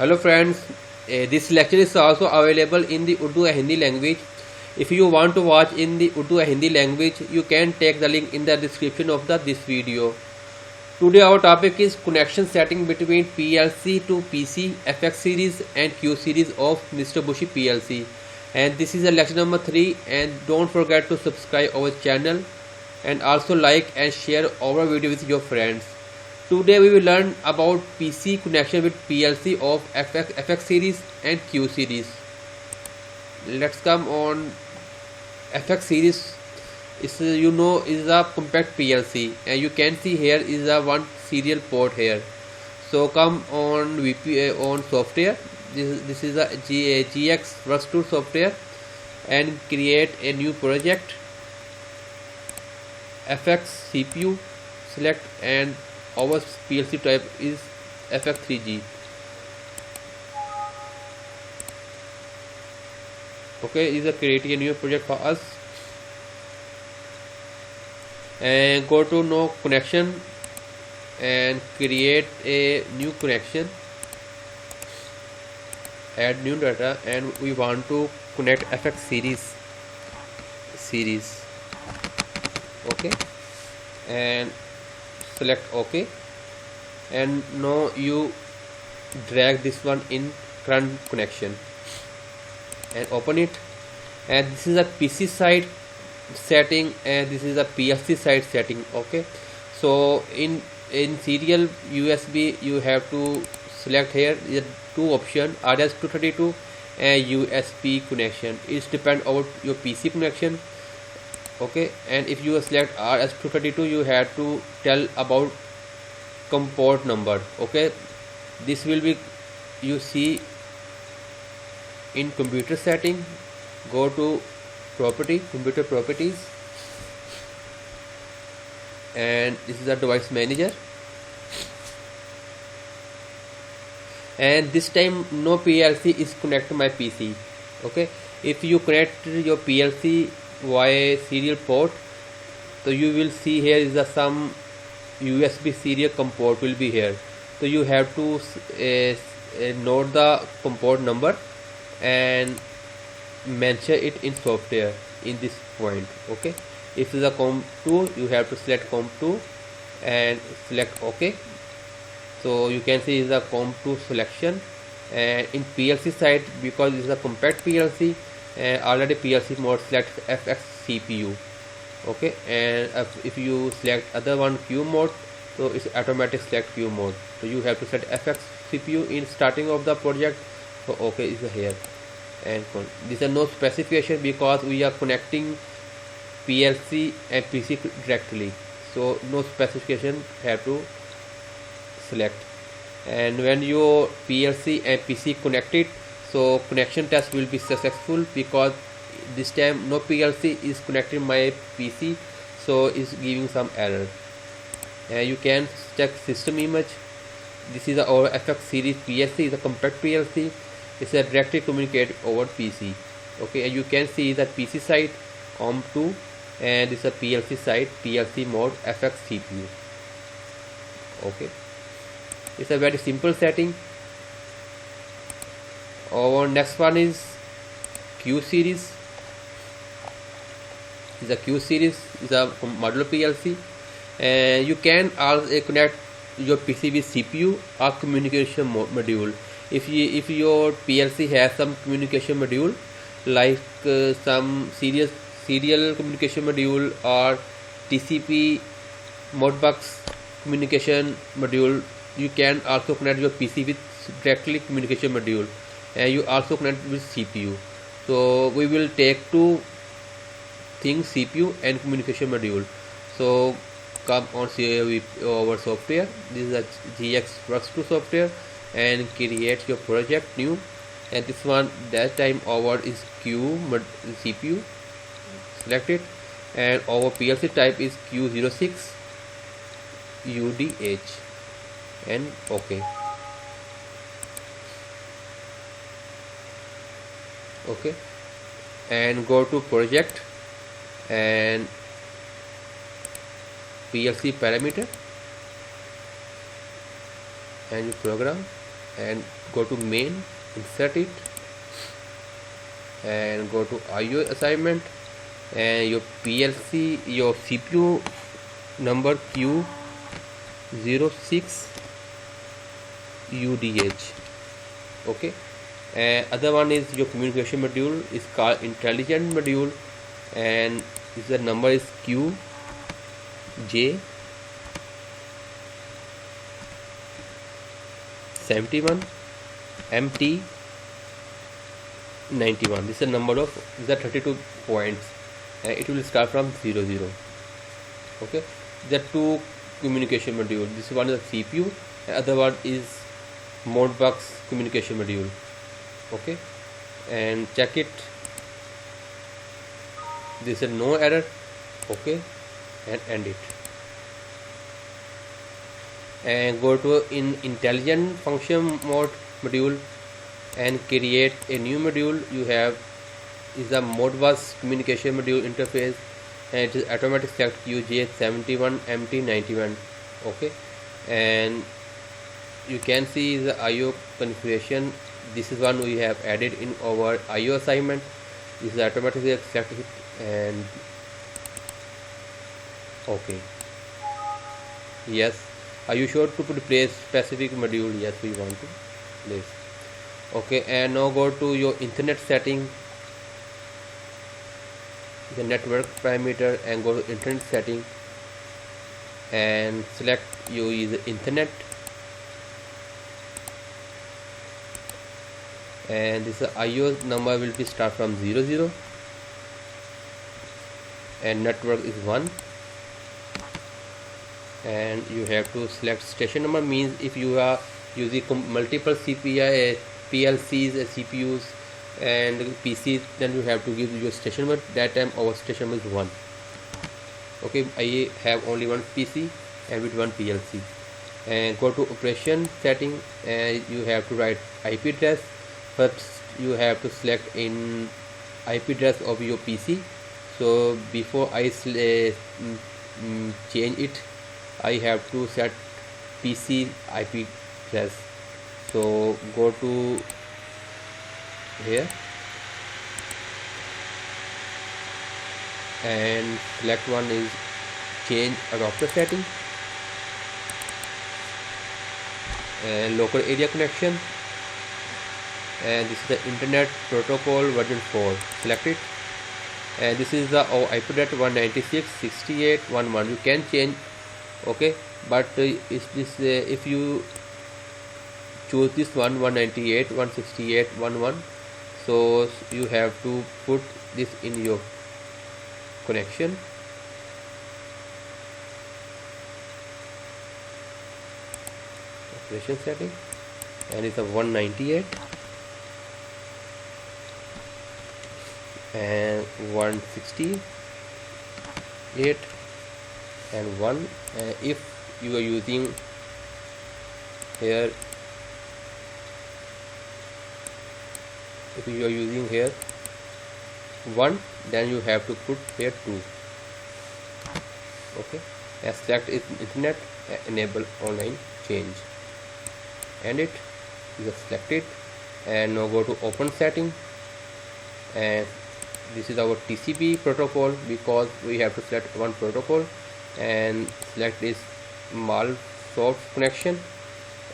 Hello friends, this lecture is also available in the Urdu and Hindi language. If you want to watch in the Urdu and Hindi language, you can take the link in the description of this video. Today our topic is connection setting between PLC to PC, FX series and Q series of Mr. Bushi PLC. And this is a lecture number 3, and don't forget to subscribe our channel and also like and share our video with your friends. Today we will learn about PC connection with PLC of FX series and Q series. Let's come on FX series. Is a compact PLC, and you can see here is a one serial port here. So come on on software. This is a GX Workstool software, and create a new project. FX CPU select, and our PLC type is FX3G. Okay, is a creating a new project for us, and go to no connection and create a new connection, add new data, and we want to connect FX series. Okay, and select OK, and now you drag this one in current connection and open it. And this is a PC side setting, and this is a PLC side setting. Okay, so in serial USB you have to select here the two option, RS232 and USB connection. It depend on your PC connection. Okay, and if you select RS232, you have to tell about port number. Okay, this will be, you see in computer setting, go to computer properties, and this is a device manager. And this time no PLC is connected to my PC. Okay, if you connect your PLC via serial port, so you will see here is some USB serial port will be here. So you have to note the port number and mention it in software in this point. Okay, if it is a COM2, you have to select COM2 and select OK. So you can see is a COM2 selection. And in PLC side, because this is a compact PLC, already PLC mode select FX CPU. Okay, and if you select other one Q mode, so it's automatic select Q mode. So you have to set FX CPU in starting of the project. So OK is here, and this is no specification because we are connecting PLC and PC directly, so no specification have to select. And when your PLC and PC connected, so connection test will be successful, because this time no PLC is connecting my PC, so it's giving some error. And you can check system image. This is our FX series PLC, is a compact PLC. It's a directly communicate over PC. Okay, and you can see that PC side COM2, and this is a PLC side PLC mode FX CPU. Okay, it's a very simple setting. Our next one is Q series. Is a Q series is a modular PLC, and you can also connect your PC with CPU or communication module. If your PLC has some communication module, like some serial communication module or TCP Modbus communication module, you can also connect your PC with directly communication module, and you also connect with CPU. So we will take two things, CPU and communication module. So come on our software. This is a GX Workstool software, and create your project new. And this one, that time our is CPU, select it, and our PLC type is Q06 UDH, and OK. Okay, and go to project and PLC parameter, and you program and go to main, insert it, and go to IO assignment, and your PLC, your CPU number Q06 UDH. Okay, and other one is your communication module is called intelligent module, and the number is QJ71 MT91. This is the number of the 32 points, and it will start from 00. Okay, there are two communication module. This one is the CPU, and other one is Modbus communication module. Okay, and check it. This is no error. Okay, and end it, and go to in intelligent function mode module and create a new module. You have is a Modbus communication module interface, and it is automatic select QJ71 MT91. Okay, and you can see the IO configuration. This is one we have added in our IO assignment. This is automatically select it, and okay, yes. Are you sure to place specific module? Yes, we want to place. Okay, and now go to your internet setting, the network parameter, and go to internet setting and select you use internet, and this IO number will be start from 00, and network is 1, and you have to select station number. Means if you are using multiple CPI PLCs, CPUs and PCs, then you have to give your station number. That time our station number is 1. Okay, I have only one PC and with one PLC. And go to operation setting, and you have to write IP address. First you have to select in IP address of your PC. So before I change it, I have to set PC IP address. So go to here and select one is change adapter setting, and local area connection, and this is the internet protocol version 4. Select it, and this is the IP address 196.68.11. You can change, okay, but is this if you choose this one 198.168.11, so you have to put this in your connection. Operation setting, and it's a 198 and 168 and 1. If you are using here, if you are using here 1, then you have to put here 2. Okay, and select is internet, enable online change, and it just select it, and now go to open setting, and this is our TCP protocol because we have to select one protocol, and select this mal source connection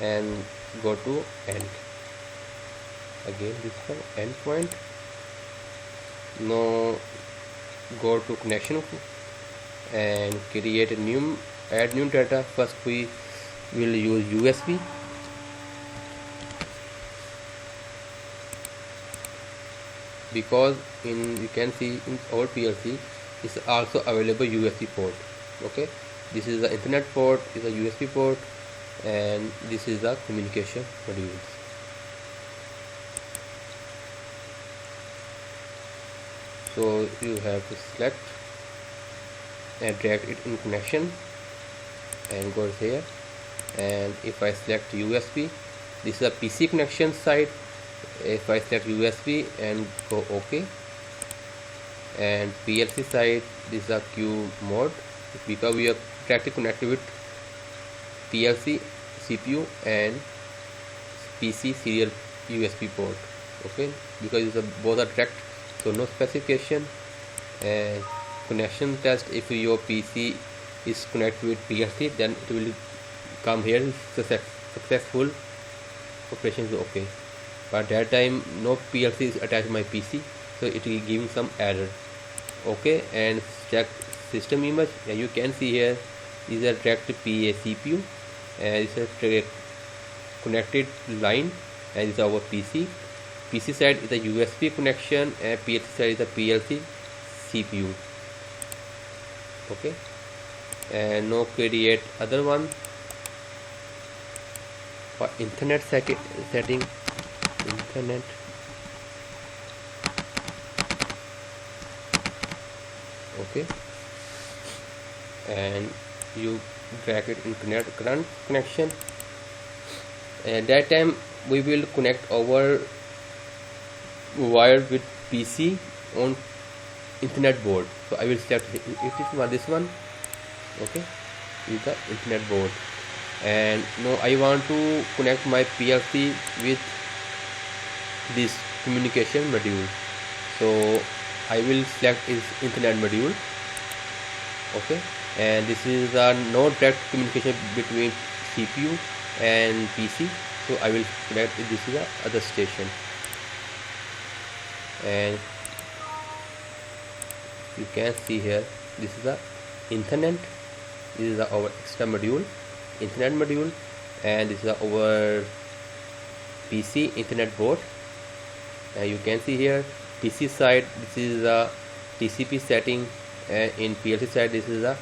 and go to end. Again this one endpoint. Now go to connection and create a new, add new data. First we will use USB. Because you can see in our PLC is also available USB port. Okay, this is the internet port, is a USB port, and this is the communication modules. So you have to select and drag it in connection and go here, and if I select USB, this is a PC connection side. If I select USB and go OK, and PLC side, this is a Q mode because we are directly connected with PLC, CPU and PC serial USB port. Okay, because both are direct, so no specification. And connection test, if your PC is connected with PLC, then it will come here successful, operation is okay. But that time no PLC is attached to my PC, so it will giving some error. Okay, and check system image. You can see here is a direct PA CPU, and it's a connected line, and it's our PC. PC side is a USB connection, and PLC side is a PLC CPU. Okay, and no create other one for internet setting. Internet. Okay, and you drag it in current connection. At that time we will connect our wire with PC on internet board. So I will select it is this one. Okay, is the internet board, and now I want to connect my PLC with this communication module. So I will select is internet module. Okay, and this is no direct communication between CPU and PC, so I will select this is the other station. And you can see here this is the internet, this is our extra module, internet module, and this is our PC internet board. And you can see here PC side this is the TCP setting, and in PLC side this is the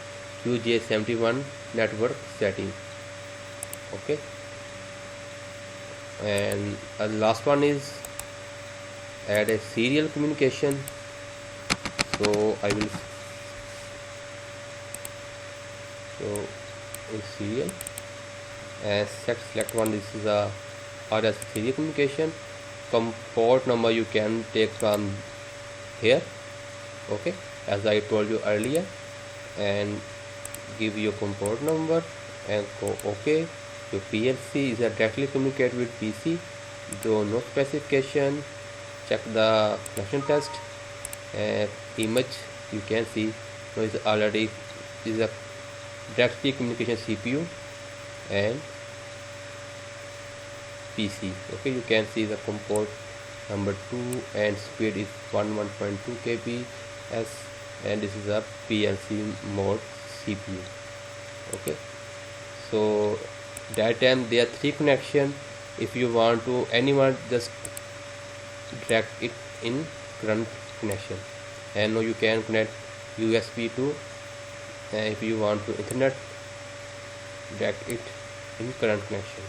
QJ71 network setting. Okay, and the last one is add a serial communication. So I will in serial and select one. This is a RS serial communication. Port number you can take from here. Okay, as I told you earlier, and give your port number and go OK. Your PLC is directly communicate with PC, though no specification. Check the connection test. Image you can see now is already is a directly communication CPU and PC. Okay, you can see the port number 2 and speed is 11.2 kbps, and this is a PLC mode CPU. Okay, so that time there are 3 connection. If you want to anyone, just drag it in current connection, and now you can connect USB to, and if you want to internet, drag it in current connection.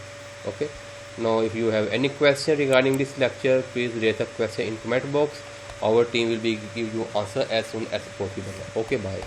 Okay, now if you have any question regarding this lecture, please raise a question in comment box. Our team will be give you answer as soon as possible. Okay, bye.